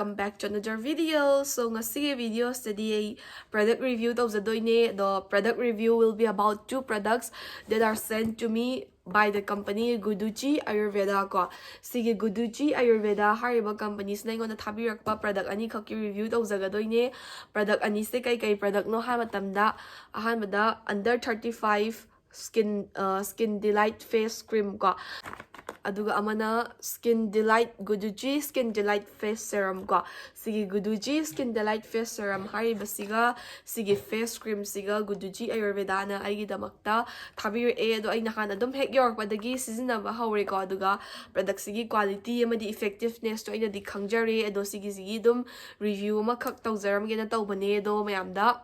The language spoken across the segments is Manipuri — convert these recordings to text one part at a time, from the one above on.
welcome back to another video. So ngasi video study product review tawzadoine. The product review will be about two products that are sent to me by the company Guduchi Ayurveda ko. Sige Guduchi Ayurveda hariba companies na ingona thabirakpa product ani khaki review tawzagadoine. Product ani se kai product no ha matamda ahanbada under 35 skin delight face cream ko. Aduga amana skin delight Guduchi skin delight face serum ko. Sige Guduchi skin delight face serum hariba siga sige face cream siga Guduchi Ayurveda na aigi damakta thabir do ay nakana dum hek york padagi sizinaba hawre ko aduga product sige quality amadi effectiveness to ina di khangjari ado sige dum review ma khak tawzaram gena tawbane do mayamda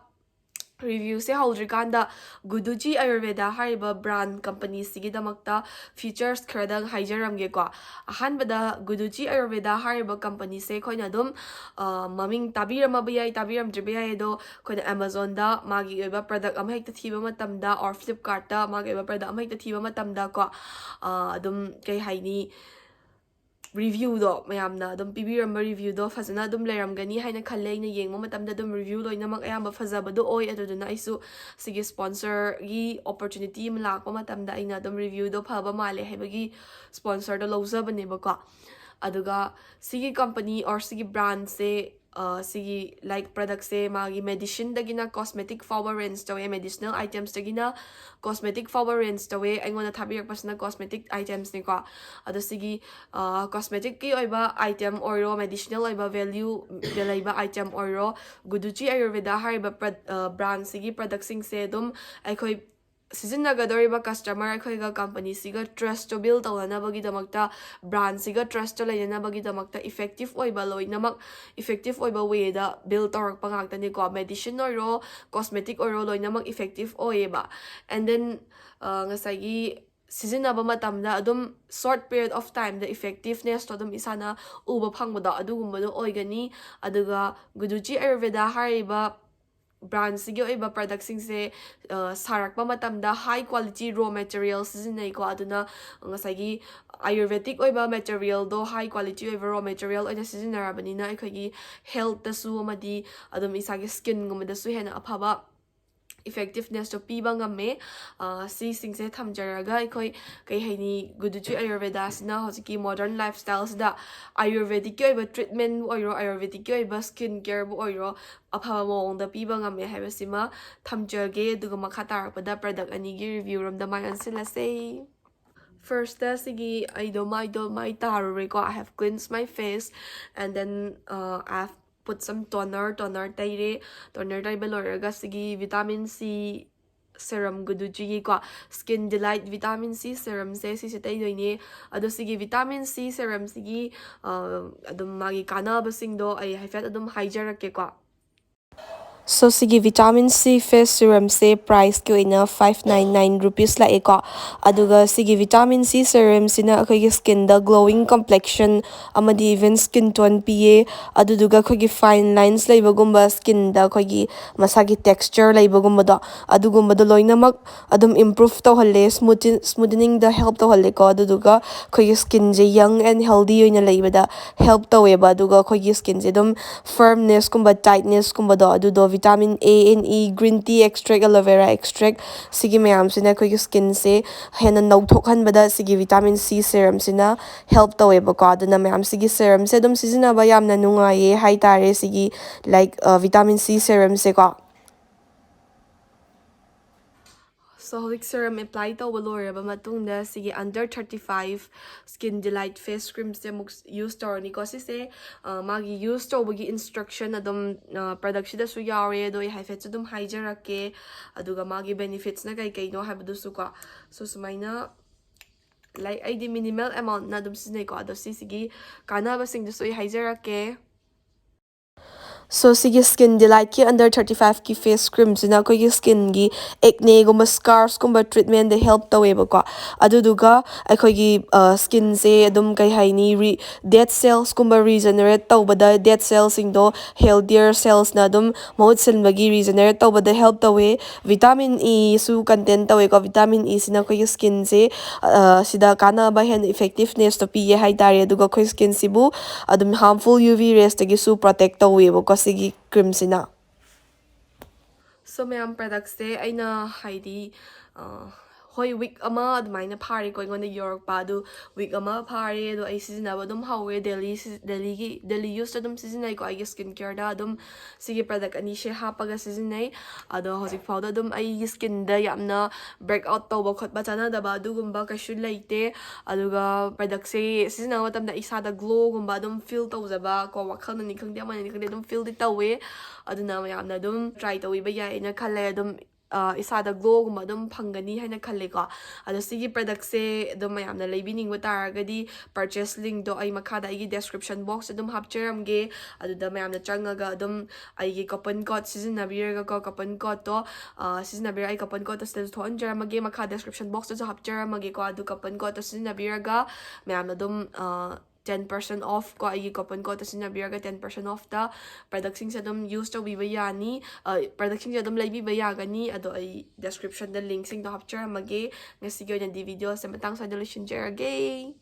review se haudrikanda Guduchi Ayurveda hariba brand company sigi damakta features khradang haijaramge ko ahanbada Guduchi Ayurveda hariba company se khoina dum maming tabirama bayai tabiram dribayai do khoina Amazon da magi oiba product ama hekta thiba matamda or Flipkart da magi oiba product ama hekta thiba matamda ko dum kai haini review do mayamna dum pibiramba review do fazana dum leramgani haina khalle ina yengma matamda dum review loinamak ayamba fazaba do oi aduduna aisu sige sponsor gi opportunity ma lakpa matamda aina dum review do phaba male haibagi sponsor do lawzabane bako aduga sige company or sige brand se sige like product se magi medicine dagina cosmetic flower rinse tawe medicinal items dagina cosmetic flower rinse tawe aingona thabirak pasna cosmetic items ni ko ado sige cosmetic ki oiba item oiro medicinal oiba value belaiba item oiro Guduchi Ayurveda hariba brand sige product sing se dum aikoi sizinnagadoriba customer aikhoiga company siga trust to build tawlanabagi damakta brand siga trust to layanabagi damakta effective oiba loinamak effective oiba way da build tawrak pangakta ni ko medicine oro cosmetic oro loinamak effective oiba and then ngasagi sizinaba matamda adum short period of time the effectiveness to adum isana uba phangboda adugumbado oigani aduga Guduchi Ayurveda hariba brand sige oiba product sing se sarakpa matamda high quality raw materials sizinai ko aduna ngasagi ayurvedic oiba material do high quality oiba raw material oina sizinarabani na aikogi health tasu amadi adum isagi skin gumada su hena aphaba effectiveness to piba ngame si singse thamjaraga ikoi kai haini Guduchi Ayurveda sina hojiki modern lifestyles da ayurvedic oiba treatment oiro ayurvedic oiba skin care bu oiro aphaba mong da piba ngame habasima thamjage duga makha tarakpada product ani gi review rom da mai ansilase. First, sige, I have cleansed my face and then I've put some toner taire balorga sige vitamin C serum Guduchi ko skin delight vitamin C serum se sisitay doine ado sige vitamin C serum sige adum magi kanaba singdo ay hafat adum hijarak ko. So sige vitamin C face serum se price ko ina 599 rupees la eko aduga sige vitamin C serum sina akogi skin da glowing complexion amadi even skin tone pa aduduga akogi fine lines laibagumba skin da akogi masagi texture laibagumba do adugumba do loinamak adum improve to halle smoothing da help to halle ko aduduga akogi skin je young and healthy oina laibada help to weba aduga akogi skin je dum firmness kumba tightness kumba do adudo vitamin A and E green tea extract aloe vera extract sige mayam sina koi skin se hena nauthokhan bada sige vitamin C serum sina help tawe ba ko aduna mayam sige serum se dum sizina ba yamna nungaye hai tare sige like vitamin C serum se ko. So holik serum apply to walora ba matungda sige under 35 skin delight face cream se muk use to ni ko se magi use to bagi instruction adum product sida su yare do hai fet dum hijarake aduga magi benefits na kai no habdu su ko so sumaina like I di minimal amount na dum sinay ko ado sige kana ba sing do su hijarake So sigi skin delight ki under 35 ki face cream sina ko gi skin gi acne guma scars guma treatment de help taweba ko aduduga akhoi gi skin se adum kai haini dead cells guma regenerate tawbada dead cells sing do healthier cells na adum mahut silbagi regenerate tawbada help tawe vitamin E su content tawe ko vitamin E sina ko gi skin se sida kana ba hen effectiveness to pi hai tare aduga khoi skin sibu adum harmful UV rays tagi su protect taweba ko sigi cream sina so mayam products se aina haidi hoi week ama admaina phari ko ngon york pa du week ama phari do ai season aba dum hawe daily use to dum season ai ko ai skin care da dum sigi product ani she hapaga season ai ado hojik faw da dum ai skin da yamna breakout tawba khotba chana da ba du gumba ka shu leite aduga product se season aba tam da isa da glow gumba dum feel tawzaba ko wakhal ni khangde amani ni khangde dum feel di tawe aduna mayamna dum try tawi ba ya ina khale dum isada glow guma dum phangani haina khalle ko ado sigi product se dum mayamna leibining taragadi purchase link do ai makhada ai description box dum hapcheramge ado da mayamna changaga dum ai gi coupon code season nabiraga ko coupon code to season nabira ai coupon code to still thon jaramage makha description box to hapcheramage ko ado coupon code to season nabiraga mayamna dum 10% off ko ai coupon code to sinabiraga 10% off ta product sing sa dum use to biba yani product sing sa dum lai biba yagani ado ai description da link sing to hapchar mage ngasi gyo na di video sa matang sa solution jarage